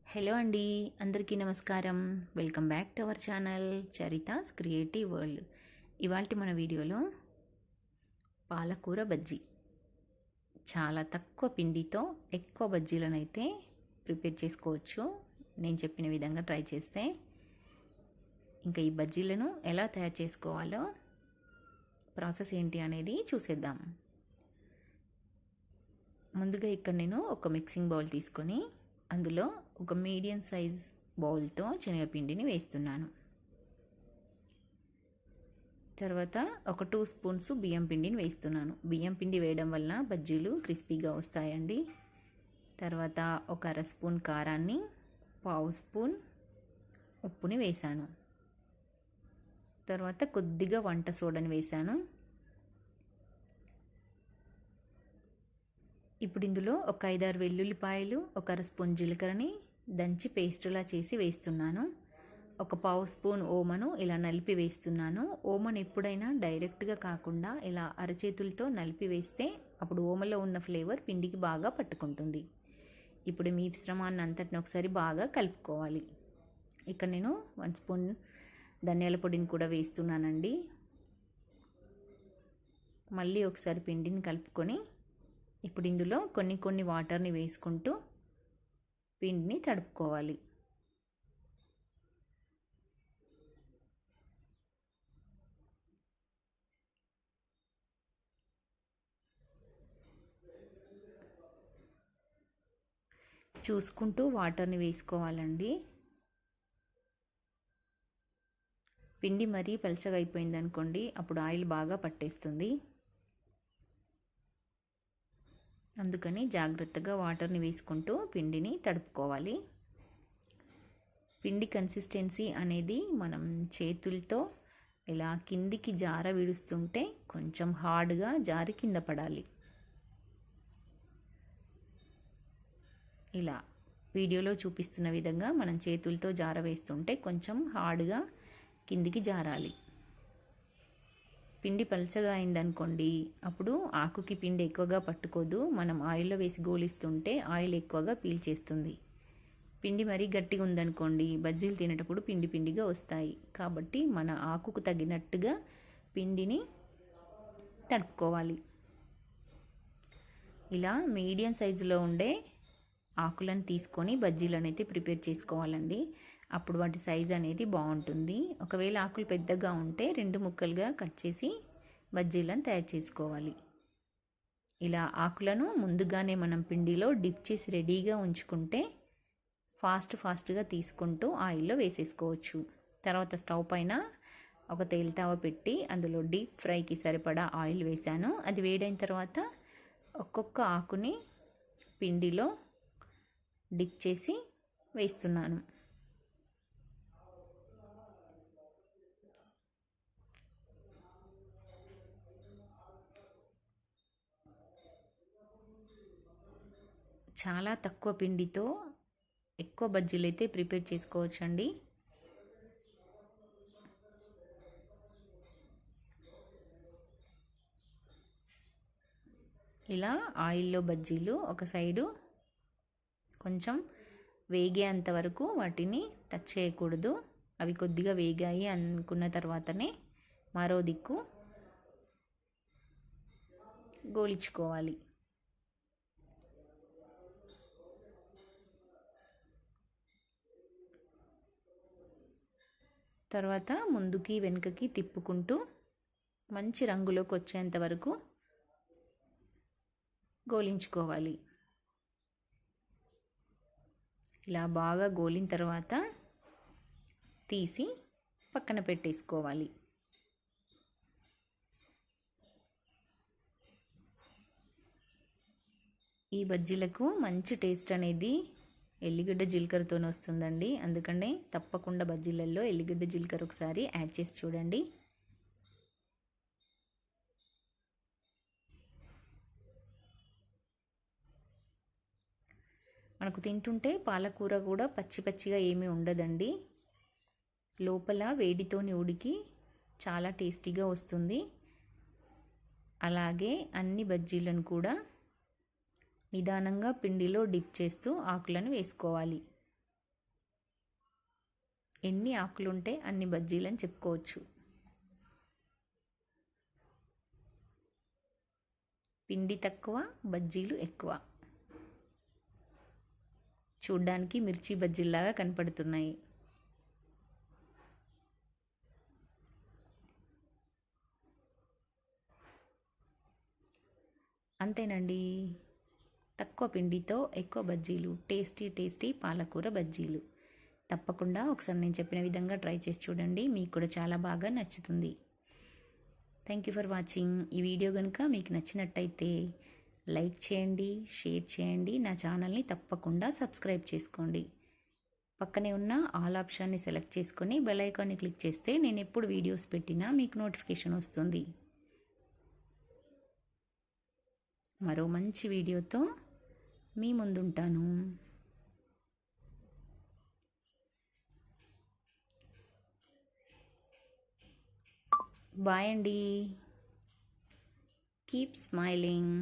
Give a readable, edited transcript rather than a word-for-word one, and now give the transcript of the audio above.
Hello అండి, అందరికీ నమస్కారం. Welcome back to our channel Charitha's creative world. ఇవాళ మన వీడియోలో పాలకూర బజ్జీ, చాలా తక్కువ పిండితో ఎక్కువ బజ్జీలను అయితే ప్రిపేర్ చేసుకోవచ్చు నేను చెప్పిన విధంగా ట్రై చేస్తే. ఇంకా ఈ బజ్జీలను ఎలా తయారు చేసుకోవాలో, ప్రాసెస్ ఏంటి అనేది చూసేద్దాం. ముందుగా ఇక్కడ నేను ఒక మిక్సింగ్ బౌల్ తీసుకొని అందులో ఒక మీడియం సైజ్ బౌల్తో శనగపిండిని వేస్తున్నాను. తర్వాత ఒక 2 స్పూన్స్ బియ్యం పిండిని వేస్తున్నాను. బియ్యం పిండి వేయడం వలన బజ్జీలు క్రిస్పీగా వస్తాయండి. తర్వాత ఒక 1/2 స్పూన్ కారాన్ని, 1/2 స్పూన్ ఉప్పుని వేశాను. తర్వాత కొద్దిగా వంట సోడాని వేశాను. ఇప్పుడు ఇందులో ఒక 5-6 వెల్లుల్లిపాయలు, ఒక 1/2 స్పూన్ జీలకర్రని దంచి పేస్టులా చేసి వేస్తున్నాను. ఒక 1/2 స్పూన్ ఓమను ఇలా నలిపి వేస్తున్నాను. ఓమను ఎప్పుడైనా డైరెక్ట్గా కాకుండా ఇలా అరచేతులతో నలిపి వేస్తే అప్పుడు ఓమలో ఉన్న ఫ్లేవర్ పిండికి బాగా పట్టుకుంటుంది. ఇప్పుడు మీ మిశ్రమాన్ని అంతటిని ఒకసారి బాగా కలుపుకోవాలి. ఇక్కడ నేను 1 స్పూన్ ధనియాల పొడిని కూడా వేస్తున్నానండి. మళ్ళీ ఒకసారి పిండిని కలుపుకొని ఇప్పుడు ఇందులో కొన్ని వాటర్ని వేసుకుంటూ పిండిని తడుపుకోవాలి. చూసుకుంటూ వాటర్ని వేసుకోవాలండి. పిండి మరీ పలచగా అయిపోయింది అనుకోండి, అప్పుడు ఆయిల్ బాగా పట్టేస్తుంది. అందుకని జాగ్రత్తగా వాటర్ని వేసుకుంటూ పిండిని తడుపుకోవాలి. పిండి కన్సిస్టెన్సీ అనేది మనం చేతులతో ఇలా కిందికి జార విడుస్తుంటే కొంచెం హార్డ్గా జారి కింద పడాలి. ఇలా వీడియోలో చూపిస్తున్న విధంగా మనం చేతులతో జార వేస్తుంటే కొంచెం హార్డ్గా కిందికి జారాలి. పిండి పలచగా అయిందనుకోండి, అప్పుడు ఆకుకి పిండి ఎక్కువగా పట్టుకోదు. మనం ఆయిల్లో వేసి గోలిస్తుంటే ఆయిల్ ఎక్కువగా పీల్చేస్తుంది. పిండి మరీ గట్టిగా ఉందనుకోండి, బజ్జీలు తినేటప్పుడు పిండి పిండిగా వస్తాయి. కాబట్టి మన ఆకుకు తగినట్టుగా పిండిని తడుపుకోవాలి. ఇలా మీడియం సైజులో ఉండే ఆకులను తీసుకొని బజ్జీలను అయితే ప్రిపేర్ చేసుకోవాలండి. అప్పుడు వాటి సైజ్ అనేది బాగుంటుంది. ఒకవేళ ఆకులు పెద్దగా ఉంటే 2 ముక్కలుగా కట్ చేసి బజ్జీలను తయారు చేసుకోవాలి. ఇలా ఆకులను ముందుగానే మనం పిండిలో డిప్ చేసి రెడీగా ఉంచుకుంటే ఫాస్ట్గా తీసుకుంటూ ఆయిల్లో వేసేసుకోవచ్చు. తర్వాత స్టవ్ పైన ఒక తేలితావ పెట్టి అందులో డీప్ ఫ్రైకి సరిపడా ఆయిల్ వేశాను. అది వేడైన తర్వాత ఒక్కొక్క ఆకుని పిండిలో డిప్ చేసి వేస్తున్నాను. చాలా తక్కువ పిండితో ఎక్కువ బజ్జీలు అయితే ప్రిపేర్ చేసుకోవచ్చండి. ఇలా ఆయిల్లో బజ్జీలు ఒక సైడు కొంచెం వేగేంత వరకు వాటిని టచ్ చేయకూడదు. అవి కొద్దిగా వేగాయి అనుకున్న తర్వాతనే మరో దిక్కు గోలించుకోవాలి. తర్వాత ముందుకి వెనుకకి తిప్పుకుంటూ మంచి రంగులోకి వచ్చేంత వరకు గోలించుకోవాలి. ఇలా బాగా గోలిన తర్వాత తీసి పక్కన పెట్టేసుకోవాలి. ఈ బజ్జీలకు మంచి టేస్ట్ అనేది ఎల్లిగడ్డ జీలకర్రతో వస్తుందండి. అందుకనే తప్పకుండా బజ్జీలలో ఎల్లిగడ్డ జీలకర్ర ఒకసారి యాడ్ చేసి చూడండి. మనకు తింటుంటే పాలకూర కూడా పచ్చిగా ఏమీ ఉండదండి. లోపల వేడితోని ఉడికి చాలా టేస్టీగా వస్తుంది. అలాగే అన్ని బజ్జీలను కూడా నిదానంగా పిండిలో డిప్ చేస్తూ ఆకులను వేసుకోవాలి. ఎన్ని ఆకులుంటే అన్ని బజ్జీలని చెప్పుకోవచ్చు. పిండి తక్కువ, బజ్జీలు ఎక్కువ. చూడ్డానికి మిర్చి బజ్జీల్లాగా కనపడుతున్నాయి. అంతేనండి. తక్కువ పిండితో ఎక్కువ బజ్జీలు, టేస్టీ టేస్టీ పాలకూర బజ్జీలు. తప్పకుండా ఒకసారి నేను చెప్పిన విధంగా ట్రై చేసి చూడండి, మీకు కూడా చాలా బాగా నచ్చుతుంది. Thank you for watching. ఈ వీడియో కనుక మీకు నచ్చినట్టయితే లైక్ చేయండి, షేర్ చేయండి, నా ఛానల్ని తప్పకుండా సబ్స్క్రైబ్ చేసుకోండి. పక్కనే ఉన్న ఆల్ ఆప్షన్ని సెలెక్ట్ చేసుకొని బెల్ ఐకాన్ని క్లిక్ చేస్తే నేను ఎప్పుడు వీడియోస్ పెట్టినా మీకు నోటిఫికేషన్ వస్తుంది. మరో మంచి వీడియోతో మీ ముందుంటాను. బాయ్ అండి. Keep smiling.